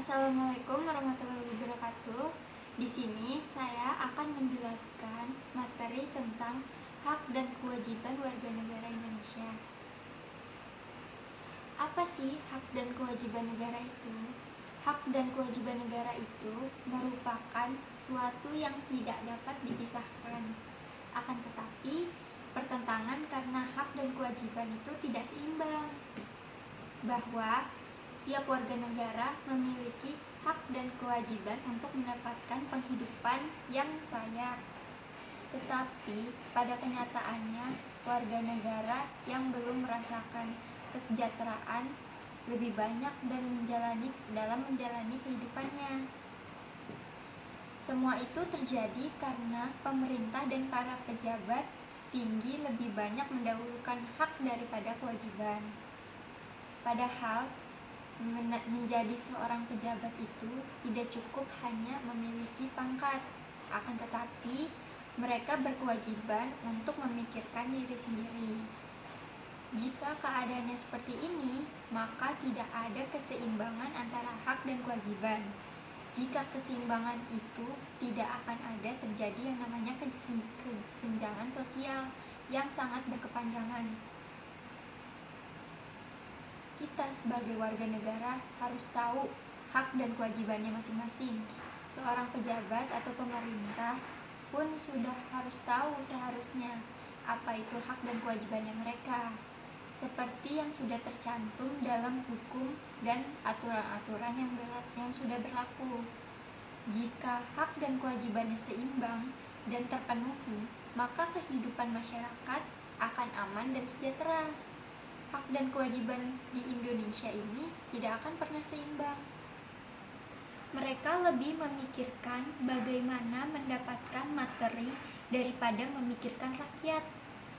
Assalamualaikum warahmatullahi wabarakatuh. Di sini saya akan menjelaskan materi tentang hak dan kewajiban warga negara Indonesia. Apa sih hak dan kewajiban negara itu? Hak dan kewajiban negara itu merupakan suatu yang tidak dapat dipisahkan. Akan tetapi, pertentangan karena hak dan kewajiban itu tidak seimbang. Bahwa setiap warga negara memiliki hak dan kewajiban untuk mendapatkan penghidupan yang layak. Tetapi pada kenyataannya, warga negara yang belum merasakan kesejahteraan lebih banyak dan dalam menjalani kehidupannya. Semua itu terjadi karena pemerintah dan para pejabat tinggi lebih banyak mendahulukan hak daripada kewajiban. Padahal menjadi seorang pejabat itu tidak cukup hanya memiliki pangkat, akan tetapi mereka berkewajiban untuk memikirkan diri sendiri. Jika keadaannya seperti ini, maka tidak ada keseimbangan antara hak dan kewajiban. Jika keseimbangan itu tidak akan ada terjadi yang namanya kesenjangan sosial yang sangat berkepanjangan. Kita sebagai warga negara harus tahu hak dan kewajibannya masing-masing. Seorang pejabat atau pemerintah pun sudah harus tahu seharusnya apa itu hak dan kewajibannya mereka, seperti yang sudah tercantum dalam hukum dan aturan-aturan yang sudah berlaku. Jika hak dan kewajibannya seimbang dan terpenuhi, maka kehidupan masyarakat akan aman dan sejahtera. Hak dan kewajiban di Indonesia ini tidak akan pernah seimbang. Mereka lebih memikirkan bagaimana mendapatkan materi daripada memikirkan rakyat.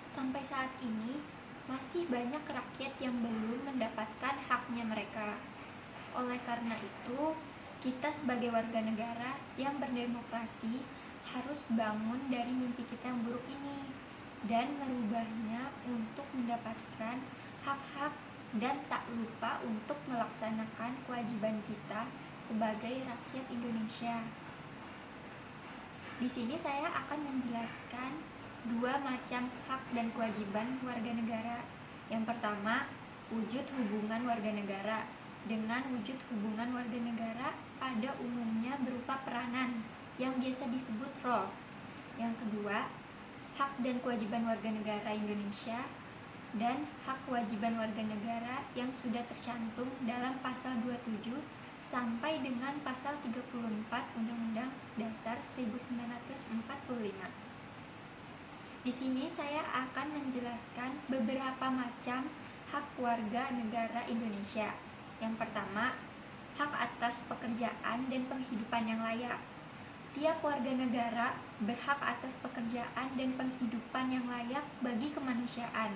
Sampai saat ini, masih banyak rakyat yang belum mendapatkan haknya mereka. Oleh karena itu, kita sebagai warga negara yang berdemokrasi harus bangun dari mimpi kita yang buruk ini dan merubahnya untuk mendapatkan hak-hak dan tak lupa untuk melaksanakan kewajiban kita sebagai rakyat Indonesia. Di sini saya akan menjelaskan dua macam hak dan kewajiban warga negara. Yang pertama, wujud hubungan warga negara. Dengan wujud hubungan warga negara pada umumnya berupa peranan yang biasa disebut role. Yang kedua, hak dan kewajiban warga negara Indonesia dan hak kewajiban warga negara yang sudah tercantum dalam pasal 27 sampai dengan pasal 34 Undang-Undang Dasar 1945. Di sini saya akan menjelaskan beberapa macam hak warga negara Indonesia. Yang pertama, hak atas pekerjaan dan penghidupan yang layak. Tiap warga negara berhak atas pekerjaan dan penghidupan yang layak bagi kemanusiaan.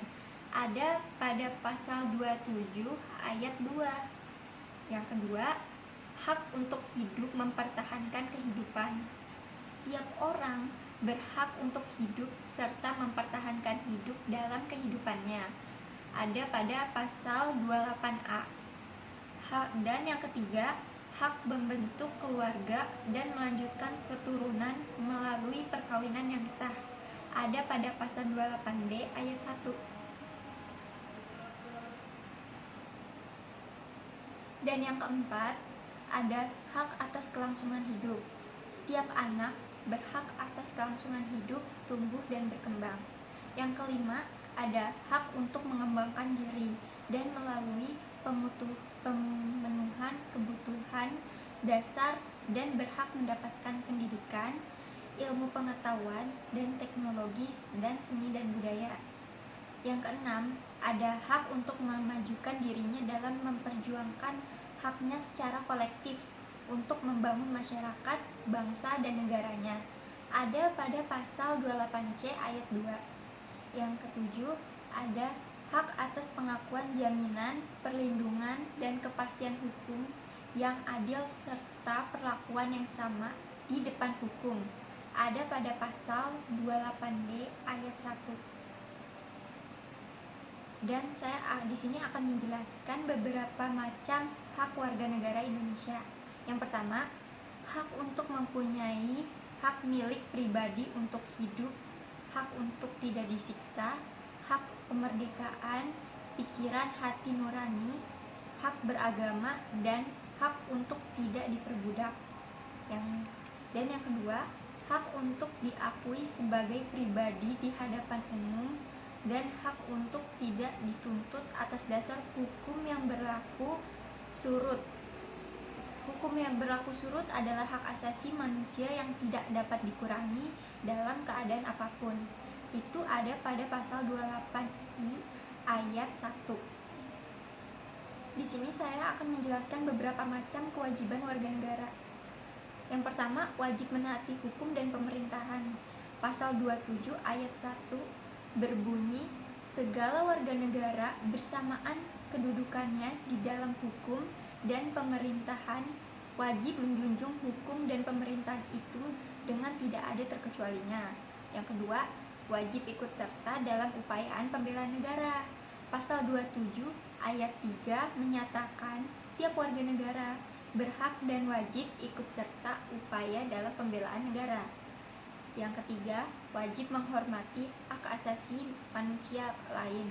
Ada pada pasal 27 ayat 2. Yang kedua, hak untuk hidup mempertahankan kehidupan. Setiap orang berhak untuk hidup serta mempertahankan hidup dalam kehidupannya. Ada pada pasal 28A. Dan yang ketiga, hak membentuk keluarga dan melanjutkan keturunan melalui perkawinan yang sah. Ada pada pasal 28B ayat 1. Dan yang keempat, ada hak atas kelangsungan hidup. Setiap anak berhak atas kelangsungan hidup, tumbuh, dan berkembang. Yang kelima, ada hak untuk mengembangkan diri dan melalui pemenuhan kebutuhan dasar dan berhak mendapatkan pendidikan, ilmu pengetahuan, dan teknologi dan seni dan budaya. Yang keenam, ada hak untuk memajukan dirinya dalam memperjuangkan haknya secara kolektif untuk membangun masyarakat, bangsa, dan negaranya. Ada pada pasal 28C ayat 2. Yang ketujuh, ada hak atas pengakuan jaminan, perlindungan, dan kepastian hukum yang adil serta perlakuan yang sama di depan hukum. Ada pada pasal 28D ayat 1. Dan saya di sini akan menjelaskan beberapa macam hak warga negara Indonesia. Yang pertama, hak untuk mempunyai hak milik pribadi untuk hidup, hak untuk tidak disiksa, hak kemerdekaan pikiran hati nurani, hak beragama, dan hak untuk tidak diperbudak. Yang kedua, hak untuk diakui sebagai pribadi di hadapan umum, dan hak untuk tidak dituntut atas dasar hukum yang berlaku surut. Hukum yang berlaku surut adalah hak asasi manusia yang tidak dapat dikurangi dalam keadaan apapun. Itu ada pada pasal 28I ayat 1. Di sini saya akan menjelaskan beberapa macam kewajiban warga negara. Yang pertama, wajib menaati hukum dan pemerintahan. Pasal 27 ayat 1 berbunyi, segala warga negara bersamaan kedudukannya di dalam hukum dan pemerintahan wajib menjunjung hukum dan pemerintahan itu dengan tidak ada terkecualinya. Yang kedua, wajib ikut serta dalam upayaan pembelaan negara. Pasal 27 ayat 3 menyatakan setiap warga negara berhak dan wajib ikut serta upaya dalam pembelaan negara. Yang ketiga, wajib menghormati hak asasi manusia lain.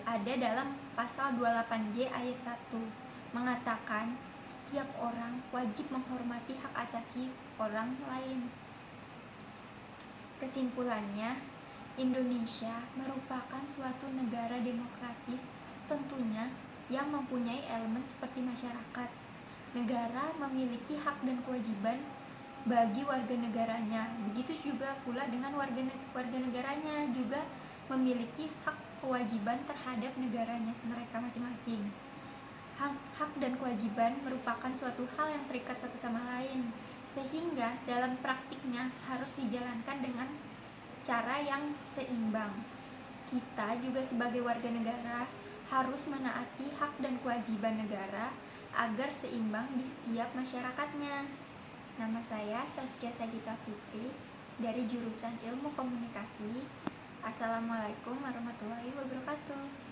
Ada dalam pasal 28J ayat 1 mengatakan setiap orang wajib menghormati hak asasi orang lain. Kesimpulannya, Indonesia merupakan suatu negara demokratis tentunya yang mempunyai elemen seperti masyarakat. Negara memiliki hak dan kewajiban bagi warga negaranya. Begitu juga pula dengan warga negaranya juga memiliki hak kewajiban terhadap negaranya mereka masing-masing. Hak dan kewajiban merupakan suatu hal yang terikat satu sama lain, sehingga dalam praktiknya harus dijalankan dengan cara yang seimbang. Kita juga sebagai warga negara harus menaati hak dan kewajiban negara agar seimbang di setiap masyarakatnya. Nama saya Saskia Sagita Fitri dari jurusan Ilmu Komunikasi. Assalamualaikum warahmatullahi wabarakatuh.